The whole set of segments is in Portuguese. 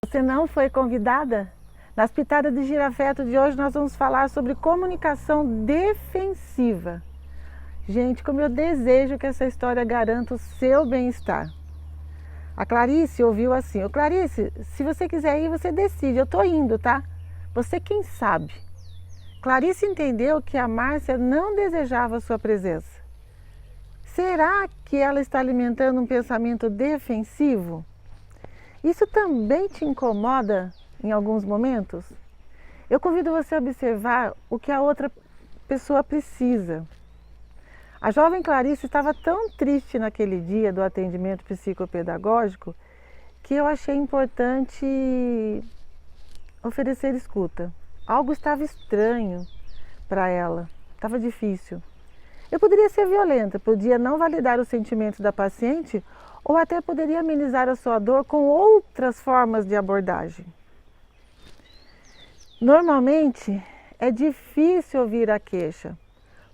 Você não foi convidada? Nas Pitadas de Girafeto de hoje nós vamos falar sobre comunicação defensiva. Gente, como eu desejo que essa história garanta o seu bem-estar. A Clarice ouviu assim: "Ô Clarice, se você quiser ir, você decide, eu tô indo, tá? Você quem sabe." Clarice entendeu que a Márcia não desejava sua presença. Será que ela está alimentando um pensamento defensivo? Isso também te incomoda em alguns momentos? Eu convido você a observar o que a outra pessoa precisa. A jovem Clarice estava tão triste naquele dia do atendimento psicopedagógico que eu achei importante oferecer escuta. Algo estava estranho para ela, estava difícil. Eu poderia ser violenta, podia não validar os sentimentos da paciente ou até poderia amenizar a sua dor com outras formas de abordagem. Normalmente é difícil ouvir a queixa,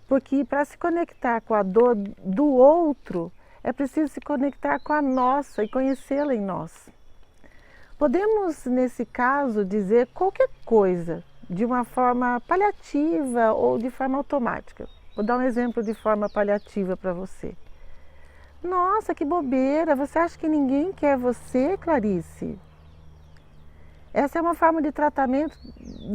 porque para se conectar com a dor do outro é preciso se conectar com a nossa e conhecê-la em nós. Podemos, nesse caso, dizer qualquer coisa de uma forma paliativa ou de forma automática. Vou dar um exemplo de forma paliativa para você. Nossa, que bobeira! Você acha que ninguém quer você, Clarice? Essa é uma forma de tratamento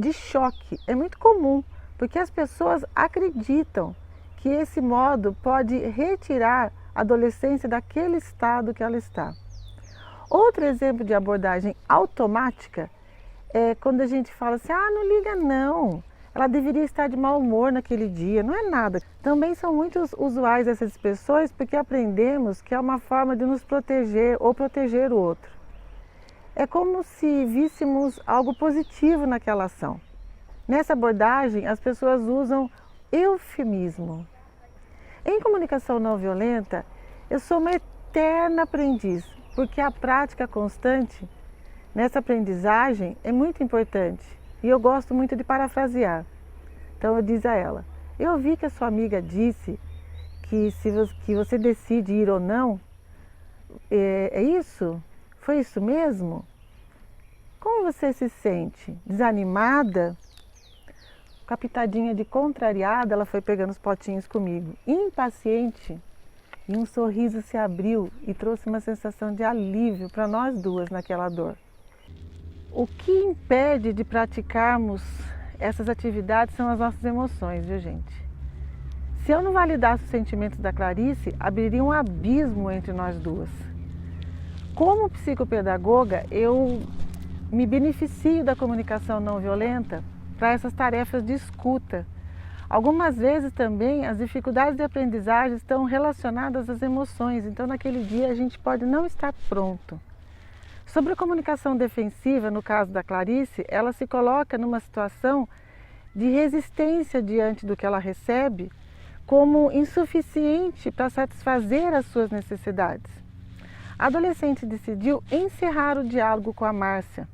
de choque. É muito comum, porque as pessoas acreditam que esse modo pode retirar a adolescência daquele estado que ela está. Outro exemplo de abordagem automática é quando a gente fala assim: "Ah, não liga não, ela deveria estar de mau humor naquele dia, não é nada." Também são muito usuais essas expressões porque aprendemos que é uma forma de nos proteger ou proteger o outro. É como se víssemos algo positivo naquela ação. Nessa abordagem, as pessoas usam eufemismo. Em comunicação não violenta, eu sou uma eterna aprendiz, porque a prática constante nessa aprendizagem é muito importante e eu gosto muito de parafrasear. Então eu diz a ela: "Eu ouvi que a sua amiga disse que que você decide ir ou não. É isso? Foi isso mesmo? Como você se sente? Desanimada?" Com a pitadinha de contrariada, ela foi pegando os potinhos comigo. Impaciente, e um sorriso se abriu e trouxe uma sensação de alívio para nós duas naquela dor. O que impede de praticarmos essas atividades são as nossas emoções, viu, gente? Se eu não validasse os sentimentos da Clarice, abriria um abismo entre nós duas. Como psicopedagoga, eu me beneficio da comunicação não violenta para essas tarefas de escuta. Algumas vezes também as dificuldades de aprendizagem estão relacionadas às emoções, então naquele dia a gente pode não estar pronto. Sobre a comunicação defensiva, no caso da Clarice, ela se coloca numa situação de resistência diante do que ela recebe como insuficiente para satisfazer as suas necessidades. A adolescente decidiu encerrar o diálogo com a Márcia,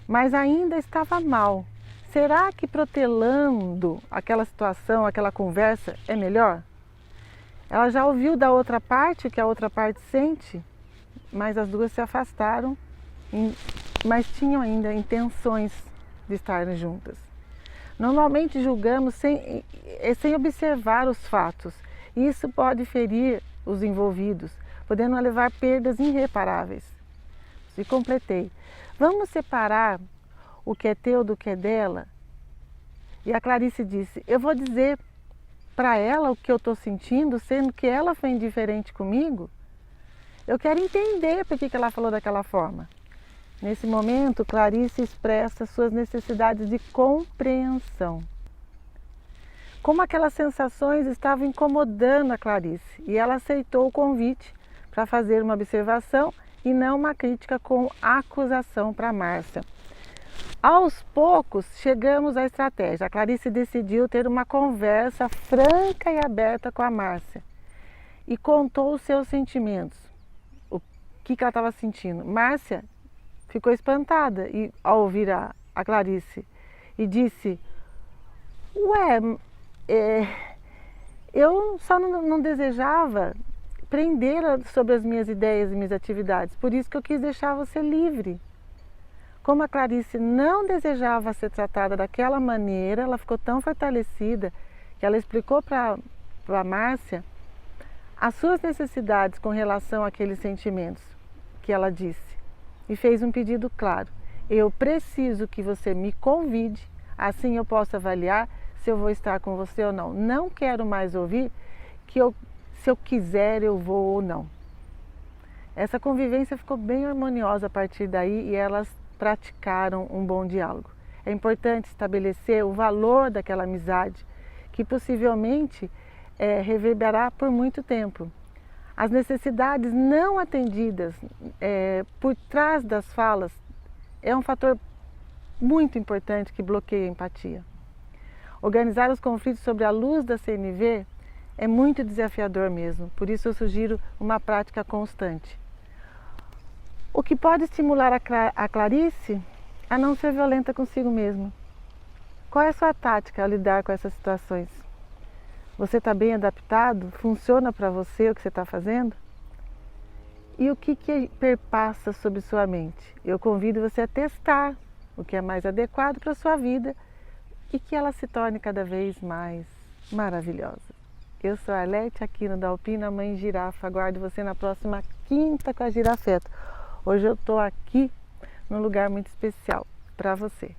mas ainda estava mal. Será que protelando aquela situação, aquela conversa é melhor? Ela já ouviu da outra parte o que a outra parte sente, mas as duas se afastaram, mas tinham ainda intenções de estarem juntas. Normalmente julgamos sem observar os fatos, e isso pode ferir os envolvidos, podendo levar perdas irreparáveis. E completei: "Vamos separar o que é teu do que é dela?" E a Clarice disse: "Eu vou dizer para ela o que eu estou sentindo, sendo que ela foi indiferente comigo? Eu quero entender por que ela falou daquela forma." Nesse momento, Clarice expressa suas necessidades de compreensão. Como aquelas sensações estavam incomodando a Clarice, e ela aceitou o convite para fazer uma observação e não uma crítica com acusação para Márcia. Aos poucos, chegamos à estratégia. A Clarice decidiu ter uma conversa franca e aberta com a Márcia e contou os seus sentimentos, o que ela estava sentindo. Márcia ficou espantada ao ouvir a Clarice e disse: "Ué, eu só não desejava prendê-la sobre as minhas ideias e minhas atividades, por isso que eu quis deixar você livre." Como a Clarice não desejava ser tratada daquela maneira, ela ficou tão fortalecida que ela explicou para a Márcia as suas necessidades com relação àqueles sentimentos que ela disse e fez um pedido claro: eu preciso que você me convide, assim eu posso avaliar se eu vou estar com você ou não. Não quero mais ouvir que se eu quiser eu vou ou não. Essa convivência ficou bem harmoniosa a partir daí e elas praticaram um bom diálogo. É importante estabelecer o valor daquela amizade, que possivelmente reverberará por muito tempo. As necessidades não atendidas por trás das falas é um fator muito importante que bloqueia a empatia. Organizar os conflitos sobre a luz da CNV é muito desafiador mesmo, por isso eu sugiro uma prática constante. O que pode estimular a Clarice a não ser violenta consigo mesma? Qual é a sua tática ao lidar com essas situações? Você está bem adaptado? Funciona para você o que você está fazendo? E o que perpassa sobre sua mente? Eu convido você a testar o que é mais adequado para a sua vida e que ela se torne cada vez mais maravilhosa. Eu sou a Arlete Aquino da Alpina Mãe Girafa. Aguardo você na próxima quinta com a Girafeto. Hoje eu estou aqui num lugar muito especial para você.